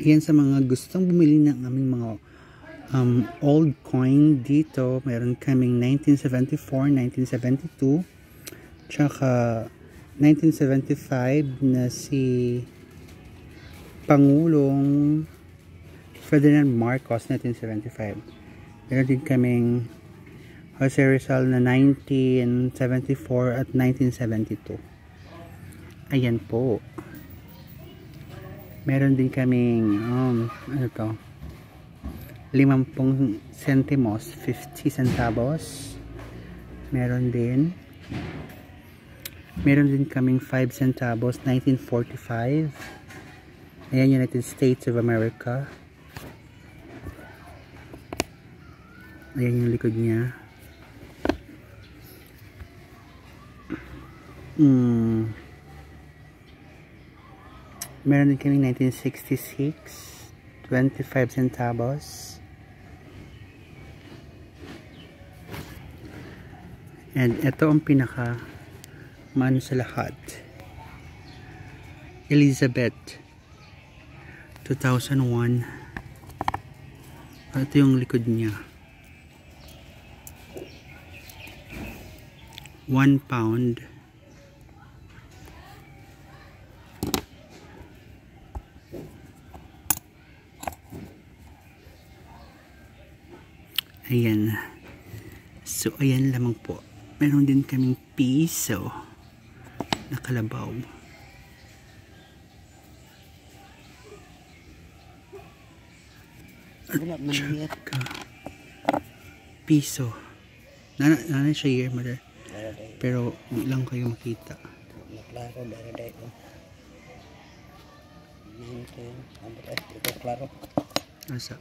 Yan sa mga gustong bumili ng aming mga old coin dito. Meron kaming 1974, 1972, tsaka 1975 na si Pangulong Ferdinand Marcos, 1975. Meron din kaming Jose Rizal na 1974 at 1972. Ayan po. Meron din kaming ano to, 50 centimos, 50 centavos. Meron din kaming 5 centavos, 1945. Ayan, United States of America. Ayan yung likod niya. Meron din kaming 1966, 25 centavos. And ito ang pinaka mano sa lahat. Elizabeth 2001. Ito yung likod niya. 1 pound. Ayan. So, ayan lamang po. Meron din kaming piso na kalabaw. At saka piso. Nanay siya year, mother. Pero, hindi lang kayo makita. Klaro, daraday ko. Klaro. Asa?